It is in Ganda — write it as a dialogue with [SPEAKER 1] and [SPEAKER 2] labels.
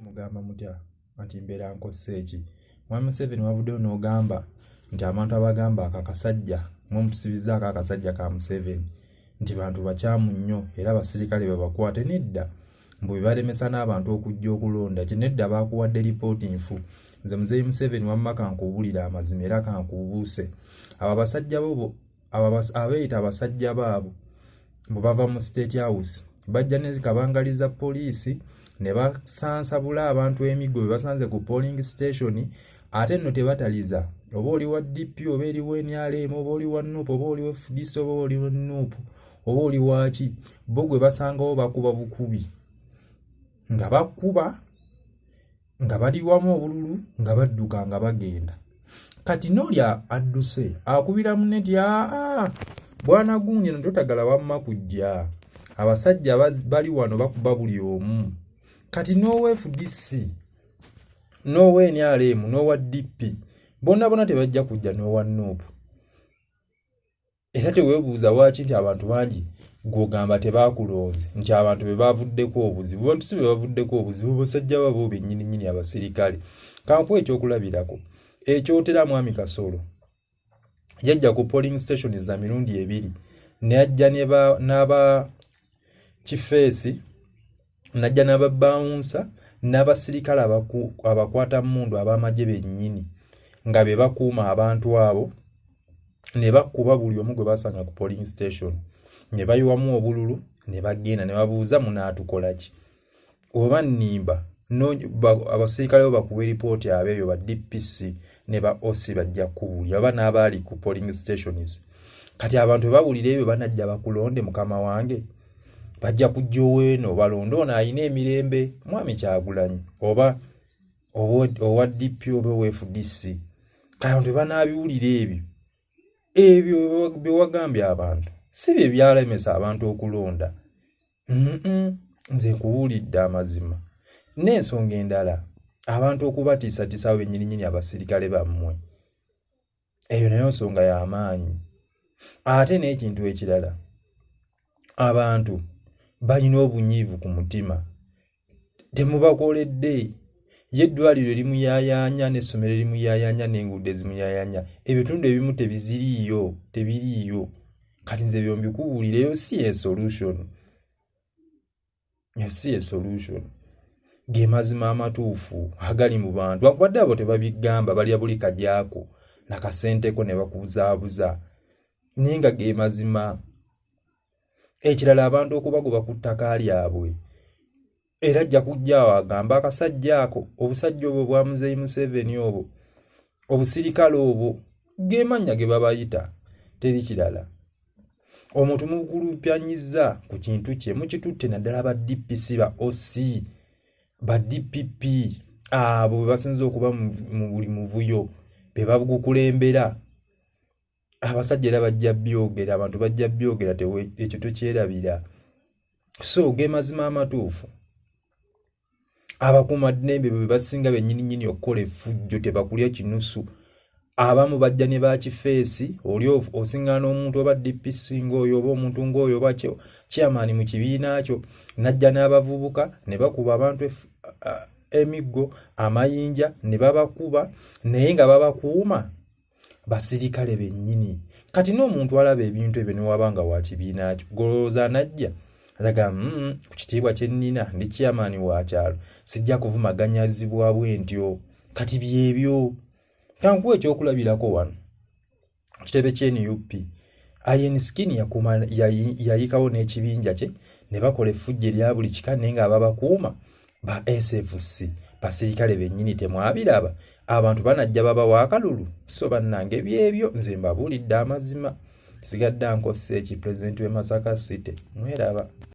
[SPEAKER 1] Mugamba mutya anti mbeera nkosse eki Mwami Museveni wavuddeyo n'ogamba nti abantu abagamba akakasajja mumusibizaako akasajja ka Museveni nti bantu bakyamu nnyo era abasirikale babakwate. Nedda mbu balemesa n'abantu okujja okulonda kinedda baakuwadde lipooti nfu. Nze Muzeeyi Museveni wamma kankubuulira amazima era kankubuuse abo abasajja bo abeeyita abasajja baabo mbu bava mu State House bajja ne kabangaliza poliisi ne basansabula abantu emiggo bye basanze ku polling station ate nno tebataliza oba oli wa DP oba eri wa NRM oba oli wa NUP oba oli wa FDC oba oli wa NUP oba oli waki bo gwe basangawo bakuba bukubi nga bakuba nga bali wamu obululu nga badduka nga bagenda. Kati n'oli adduse akubira munne nti bwana Gunya totagala wamma kujja abasajja bali wano bakuba buli omu. Kati n'owa FDC n'owa NRM n'owa DP bonna tebajja kujja n'owa NUP. Era teweebuuza waki nti abantu bangi gw'ogamba tebaakulonze nti abantu be bavuddeko obuzibu. Bantu si be bavuddeko obuzibu basajja babo bennyini abasirikale. Kampu ekyokulabirako ekyotera Mwami Kasolo yajja ku polling station za mirundi ebiri n'ajja n'aba kifeesi najja n'ababouncer n'abasirikale abakwata mmundu ab'amagye bennyini nga be bakuuma abantu abo ne bakuba buli omu gwe basanga ku polling station ne bayiwamu obululu ne bagenda ne babuuza munaatukola ki oba nnimba abasirikale bo bakuwa ripooti abeeyo ba DPC ne ba OC bajja kubuulira oba n'abaali ku polling stations. Kati abantu bawulira ebyo banajja bakulonde mukama wange bajja kujja ow'eno balonde ono alina emirembe Mwami Kyagulanyi oba owa DP oba owa FDC. Kati abantu banaabiwulira ebyo bye wagambye abantu si bye byalemesa abantu okulonda. Nze nkubuulidde amazima n'ensonga endala abantu okubatiisatiisa bennyini abasirikale bammwe eyo nayo nsonga y'amaanyi. Ate n'ekintu ekirala abantu balina obunyiivu ku mutima temubakoledde ye eddwaliro limuyaayaanya n'essomero limuyaayaanya n'enguudo ezimuyaayaanya ebitundu ebimu tebiriiyo. Kati nze byombi kubuulira eyo si ye solution ge mazima amatuufu agali mu bantu akubadde abo tebabigamba balya buli kajaako nakasenteko ne bakuzaabuza naye nga ge mazima. Ekirala abantu okubagoba ku ttaka lyabwe era ajja kujjaawo agamba akasajja ako obusajja obwo bwa Muzeeyi Museveni obwo obusirikale obwo ge mannya ge babayita teri kirala. Omuntu mukulumpyanyiza ku kintu kye mukitutte naddala ba DPC ba OC ba DPP abo be basinza okuba mu buli muvuyo be bagukulembera. Abasajja era bajja byogera abantu bajja byogera ekyo tokyerabira. So ge mazima amatuufu abakuumaddembe bwe basinga bennyini okukola effujjo tebakulya kinusu. Abamu bajja ne bakifeesi oli osingana n'omuntu oba DPC ng'oyo oba omuntu ng'oyo oba chairman mu kibiina kyo najja n'abavubuka ne bakuba abantu emiggo amayinja ne babakuba naye nga babakuuma basirikale bennyini. Kati n'omuntu alaba ebintu ebyo ne wabanga wa kibiina kyo golowooza najja alaga ku kitiibwa kye nnina ndi chairman wa kyalo sijja kuvumaganyazibwa bwentyo. Kati byebyo kankuwa ekyokulabirako wano kitebe ky'NUP Iron Skin yayikawo n'ekibinja kye ne bakola effujjo erya buli kika naye nga babakuuma ba SFC basirikale bennyini temwabiraba abantu banajja babawa akalulu. So bannange byebyo nze mbabuulidde amazima sigadde nkosse eki Pulezidenti w'e Masaka City mweraba.